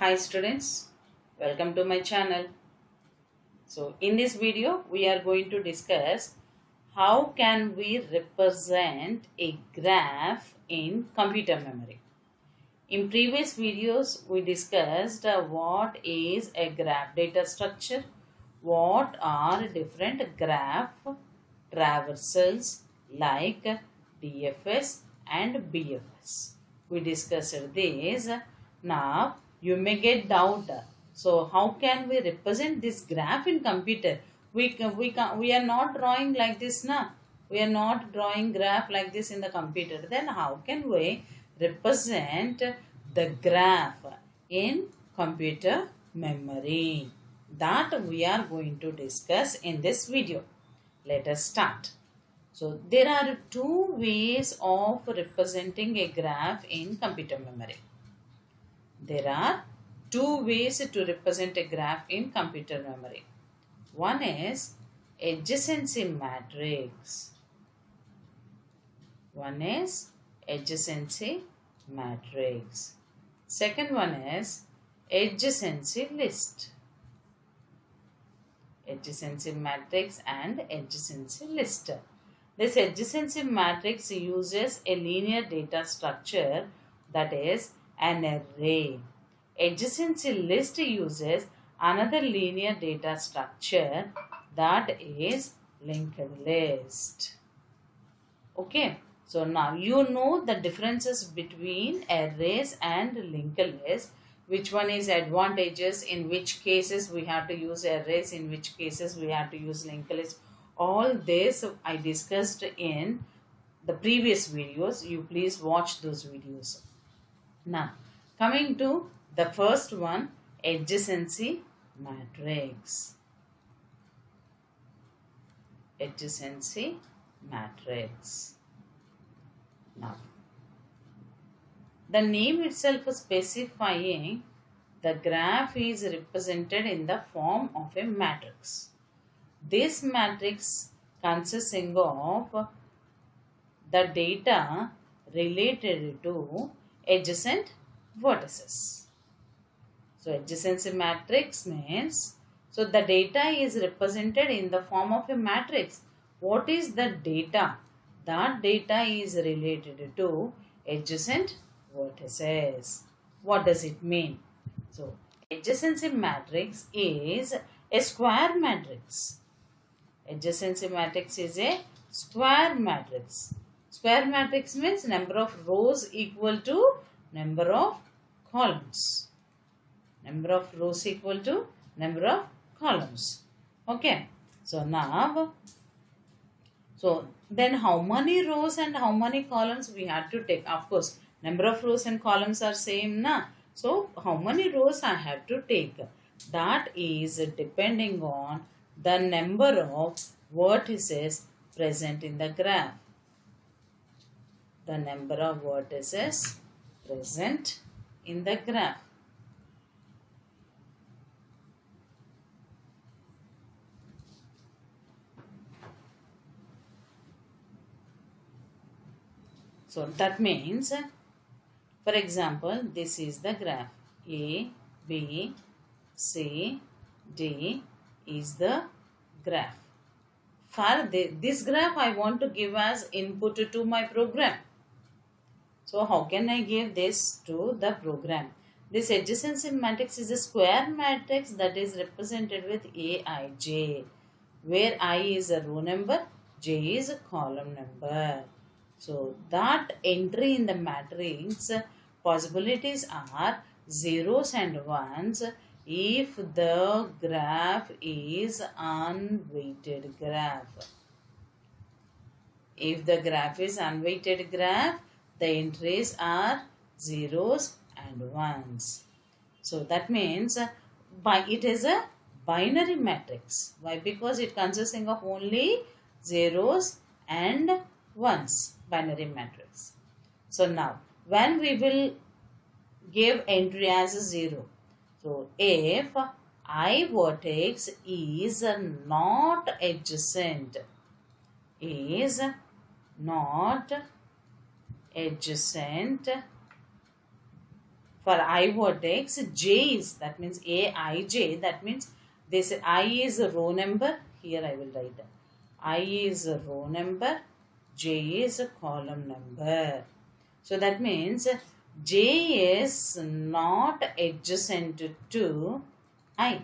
Hi students, welcome to my channel. So in this video we are going to discuss how can we represent a graph in computer memory. In previous videos we discussed what is a graph data structure, what are different graph traversals like DFS and BFS. We discussed this. Now you may get doubt. So how can we represent this graph in computer? We are not drawing like this now. We are not drawing graph like this in the computer. Then how can we represent the graph in computer memory? That we are going to discuss in this video. Let us start. So there are two ways of representing a graph in computer memory. There are two ways to represent a graph in computer memory. One is adjacency matrix. One is adjacency matrix. Second one is adjacency list. Adjacency matrix and adjacency list. This adjacency matrix uses a linear data structure, that is an array. Adjacency list uses another linear data structure, that is linked list. Okay, so now you know the differences between arrays and linked list. Which one is advantages, in which cases we have to use arrays, in which cases we have to use linked list. All this I discussed in the previous videos. You please watch those videos. Now, coming to the first one, adjacency matrix. Adjacency matrix. Now, the name itself is specifying the graph is represented in the form of a matrix. This matrix consisting of the data related to adjacent vertices. So adjacency matrix means, so the data is represented in the form of a matrix. What is the data? That data is related to adjacent vertices. What does it mean? So adjacency matrix is a square matrix. Adjacency matrix is a square matrix. Square matrix means number of rows equal to number of columns. Number of rows equal to number of columns. Okay. So now, so then how many rows and how many columns we have to take? Of course, number of rows and columns are same, na? So how many rows I have to take? That is depending on the number of vertices present in the graph. The number of vertices present in the graph. So that means, for example, this is the graph. A, B, C, D is the graph. For this graph I want to give as input to my program. So how can I give this to the program? This adjacency matrix is a square matrix that is represented with Aij, where I is a row number, J is a column number. So that entry in the matrix possibilities are zeros and ones if the graph is unweighted graph. If the graph is unweighted graph, the entries are zeros and ones. So that means it is a binary matrix. Why? Because it consisting of only zeros and ones. Binary matrix. So now when we will give entry as a 0. So if I vertex is not adjacent, For I vertex, J is, that means Aij, that means this I is a row number. Here I will write that. I is a row number, J is a column number. So that means J is not adjacent to I.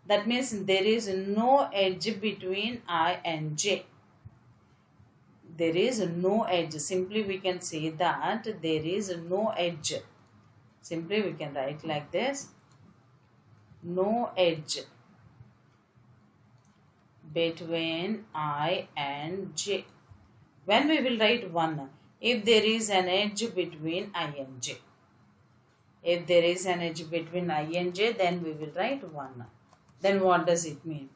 That means there is no edge between I and J. There is no edge. Simply we can say that there is no edge. Simply we can write like this. No edge between I and J. When we will write 1, if there is an edge between I and J. If there is an edge between I and J, then we will write 1. Then what does it mean?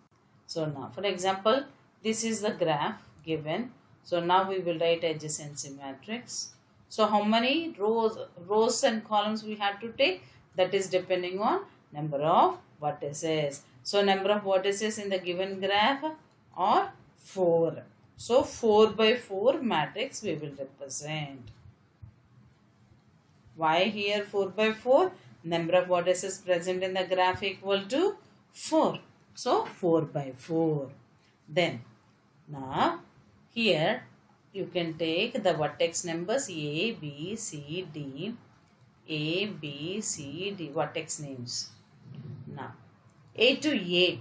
So now, for example, this is the graph given. So now we will write adjacency matrix. So how many rows and columns we have to take? That is depending on number of vertices. So number of vertices in the given graph are 4. So 4 by 4 matrix we will represent. Why here 4 by 4? Number of vertices present in the graph equal to 4. So 4 by 4. Then now here you can take the vertex numbers A, B, C, D. A, B, C, D vertex names. Now A to A.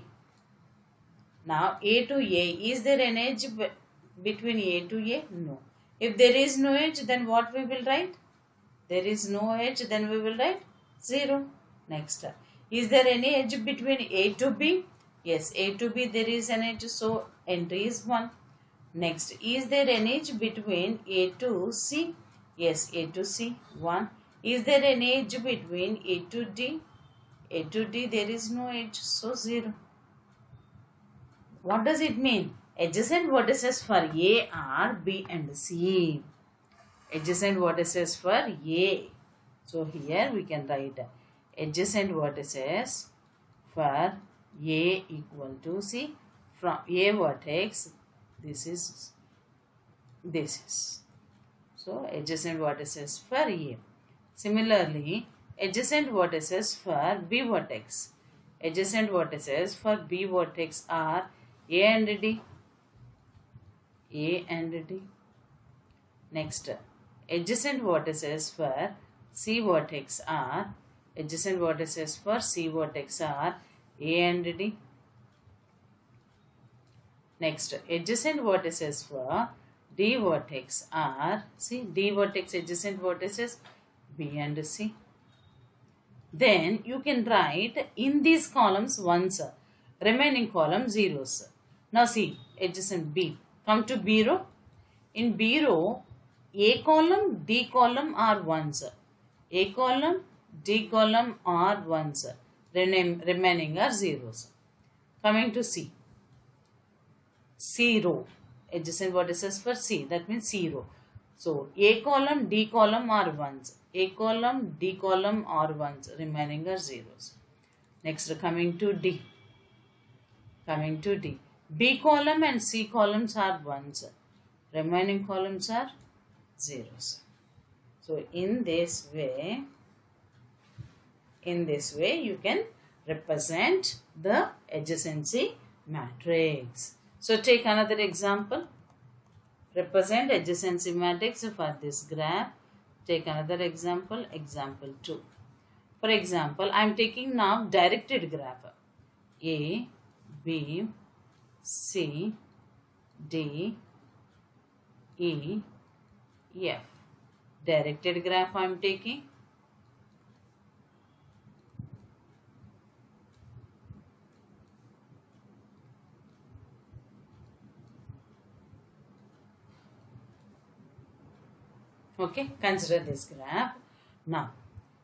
Now A to A. Is there an edge between A to A? No. If there is no edge, then what we will write? There is no edge, then we will write 0. Next. Is there any edge between A to B? Yes, A to B there is an edge, so entry is 1. Next, is there an edge between A to C? Yes, A to C, 1. Is there an edge between A to D? A to D there is no edge, so 0. What does it mean? Adjacent vertices for A are B and C. Adjacent vertices for A. So here we can write adjacent vertices for A equal to C. From A vertex, this is. So adjacent vertices for A. Similarly, adjacent vertices for B vertex. Adjacent vertices for B vertex are A and D. A and D. Next, adjacent vertices for C vertex are adjacent vertices for C vertex are A and D. Next, adjacent vertices for D vertex are, see, D vertex adjacent vertices B and C. Then you can write in these columns ones, remaining column zeros. Now see, adjacent B. Come to B row. In B row, A column, D column are ones. A column, D column are ones. Remaining are zeros. Coming to C. C row. Adjacent vertices for C. That means C row. So, A column, D column are ones. A column, D column are ones. Remaining are zeros. Next, coming to D. Coming to D. B column and C columns are ones. Remaining columns are zeros. So, in this way you can represent the adjacency matrix. So, take another example. Represent adjacency matrix for this graph. Take another example, example 2. For example, I am taking now directed graph. A, B, C, D, E, F. Directed graph I am taking. Okay, consider this graph. Now,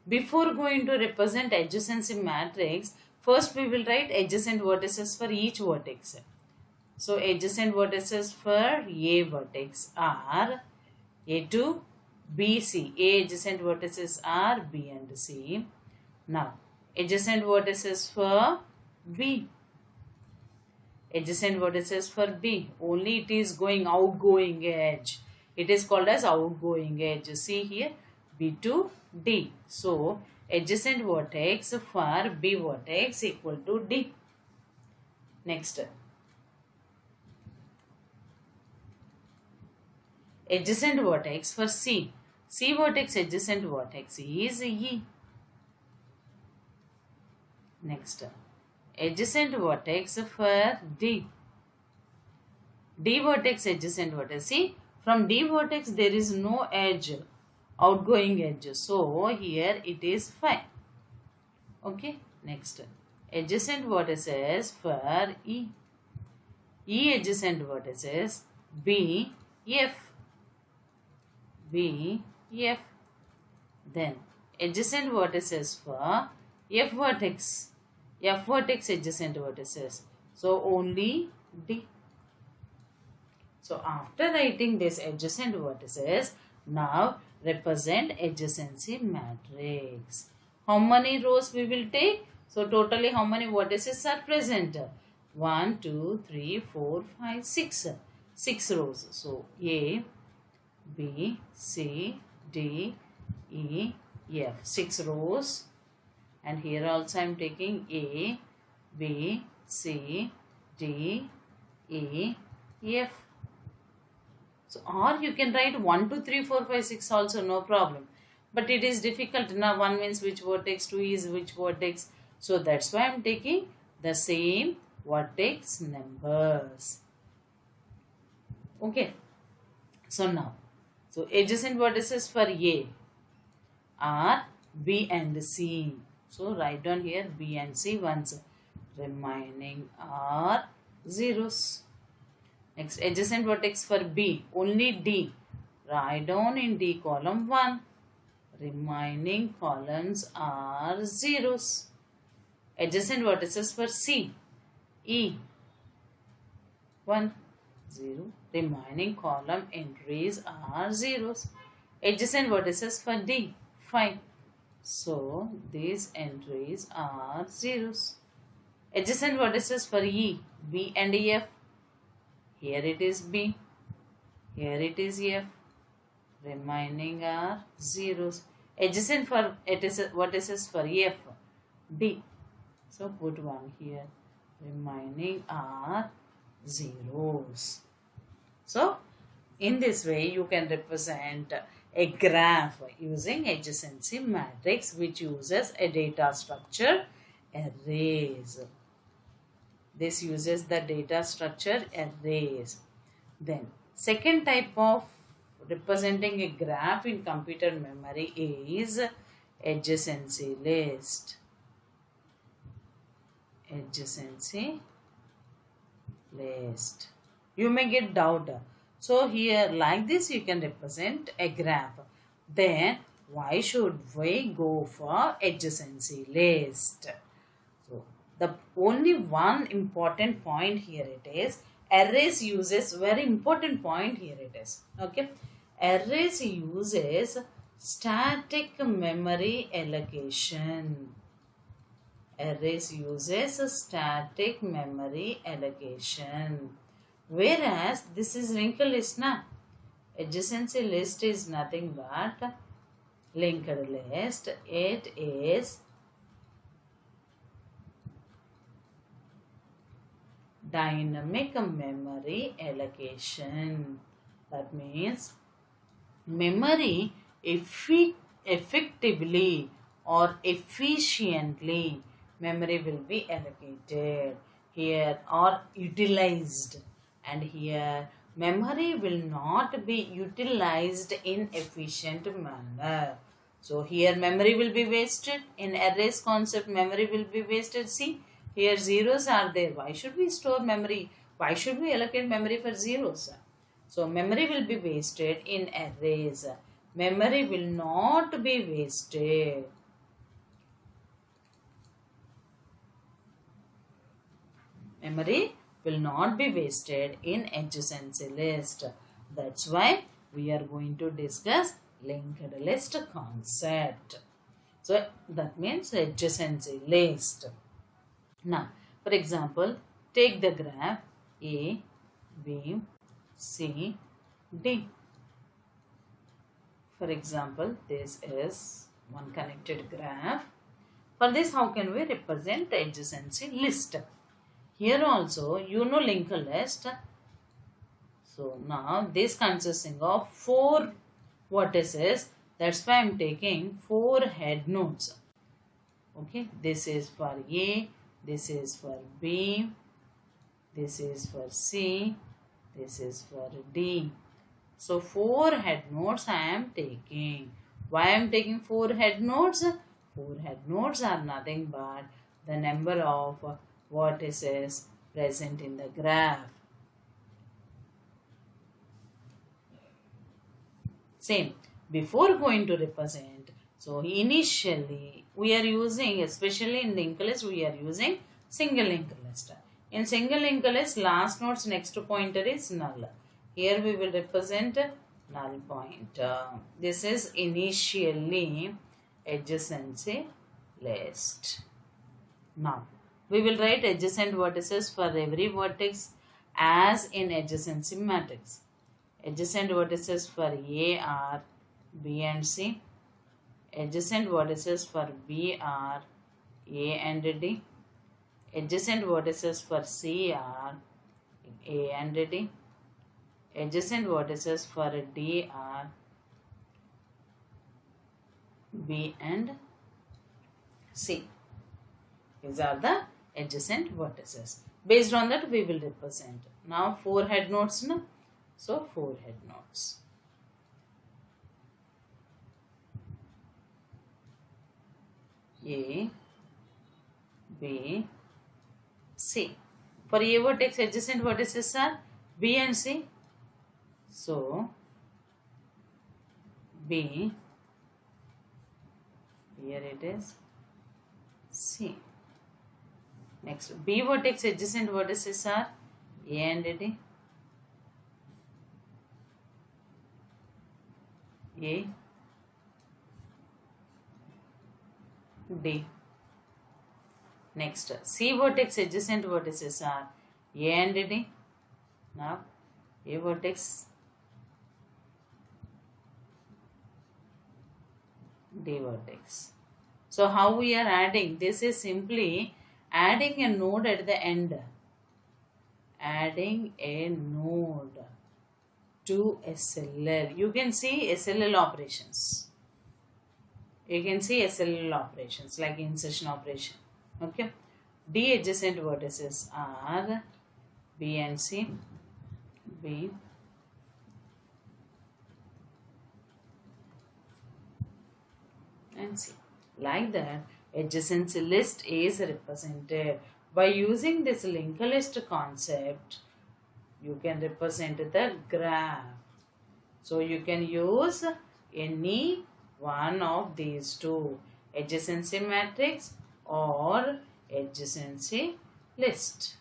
before going to represent adjacency matrix, first we will write adjacent vertices for each vertex. So, adjacent vertices for A vertex are A to B, C. A adjacent vertices are B and C. Now, adjacent vertices for B. Adjacent vertices for B. Only it is going outgoing edge. It is called as outgoing edge. See here, B to D. So, adjacent vertex for B vertex equal to D. Next, adjacent vertex for C. C vertex adjacent vertex is E. Next, adjacent vertex for D. D vertex adjacent vertex. See, from D vertex there is no edge, outgoing edge. So here it is fine. Okay. Next, adjacent vertices for E. E adjacent vertices B, F. B, F. Then adjacent vertices for F vertex. F vertex adjacent vertices. So only D. So after writing this adjacent vertices, now represent adjacency matrix. How many rows we will take? So totally how many vertices are present? 1, 2, 3, 4, 5, 6. 6 rows. So A, B, C, D, E, F. 6 rows. And here also I am taking A, B, C, D, E, F. So, or you can write 1, 2, 3, 4, 5, 6 also, no problem. But it is difficult. Now 1 means which vertex, 2 is which vertex. So that's why I am taking the same vertex numbers. Okay. So now, so adjacent vertices for A are B and C. So write down here B and C once. Remaining are zeros. Next, adjacent vertex for B, only D. Write down in D column 1. Remaining columns are zeros. Adjacent vertices for C, E, 1, 0. Remaining column entries are zeros. Adjacent vertices for D, 5. So, these entries are zeros. Adjacent vertices for E, B and F. Here it is B. Here it is F. Remaining are zeros. Adjacent for vertices for F, D. So put 1 here. Remaining are zeros. So in this way you can represent a graph using adjacency matrix, which uses a data structure arrays. This uses the data structure arrays. Then second type of representing a graph in computer memory is adjacency list. Adjacency list. You may get doubt. So here like this you can represent a graph. Then why should we go for adjacency list? So the only one important point here it is, arrays uses very important point here it is. Okay. Arrays uses static memory allocation. Arrays uses static memory allocation. Whereas this is linked list na. Adjacency list is nothing but linked list. It is dynamic memory allocation. That means memory effectively or efficiently memory will be allocated here or utilized, and here memory will not be utilized in efficient manner. So here memory will be wasted. In arrays concept memory will be wasted. See, here zeros are there. Why should we store memory? Why should we allocate memory for zeros? So memory will be wasted in arrays. Memory will not be wasted. Memory will not be wasted in adjacency list. That's why we are going to discuss linked list concept. So that means adjacency list. Now, for example, take the graph A, B, C, D. For example, this is one connected graph. For this, how can we represent the adjacency list? Here also, you know linked list. So now this consisting of 4 vertices. That's why I am taking 4 head nodes. Okay, this is for A, this is for B, this is for C, this is for D. So 4 head nodes I am taking. Why I am taking 4 head nodes? 4 head nodes are nothing but the number of vertices present in the graph. Same. Before going to represent, so initially we are using, especially in linked list, we are using single linked list. In single linked list, last node's next pointer is null. Here we will represent null pointer. This is initially adjacency list. Now we will write adjacent vertices for every vertex as in adjacency matrix. Adjacent vertices for A are B and C. Adjacent vertices for B are A and D. Adjacent vertices for C are A and D. Adjacent vertices for D are B and C. These are the adjacent vertices. Based on that, we will represent. Now 4 head nodes. No? So 4 head nodes. A, B, C. For A vertex, adjacent vertices are B and C. So B, here it is C. Next, B vertex adjacent vertices are A and D. A, D. Next, C vertex adjacent vertices are A and D. Now, A vertex, D vertex. So, how we are adding? This is simply adding a node at the end. Adding a node to SLL. You can see SLL operations. You can see SLL operations like insertion operation. Okay. D adjacent vertices are B and C. B, and C. Like that, adjacency list is represented. By using this linked list concept, you can represent the graph. So you can use any one of these two, adjacency matrix or adjacency list.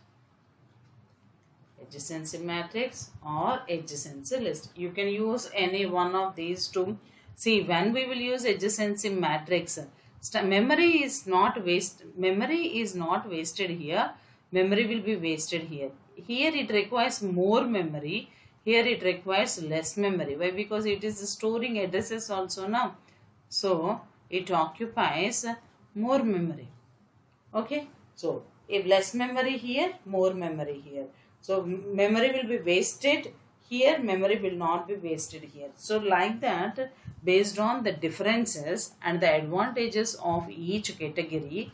Adjacency matrix or adjacency list. You can use any one of these two. See, when we will use adjacency matrix, memory is not wasted here. Memory will be wasted here. Here it requires more memory. Here it requires less memory. Why? Because it is storing addresses also now. So it occupies more memory. Okay. So if less memory here, more memory here. So memory will be wasted here, memory will not be wasted here. So like that, based on the differences and the advantages of each category,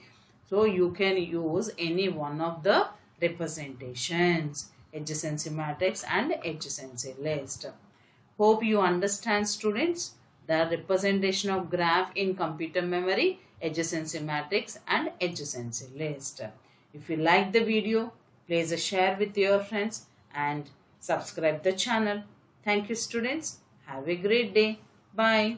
so you can use any one of the representations, adjacency matrix and adjacency list. Hope you understand, students, the representation of graph in computer memory, adjacency matrix and adjacency list. If you like the video, please share with your friends and subscribe the channel. Thank you, students. Have a great day. Bye.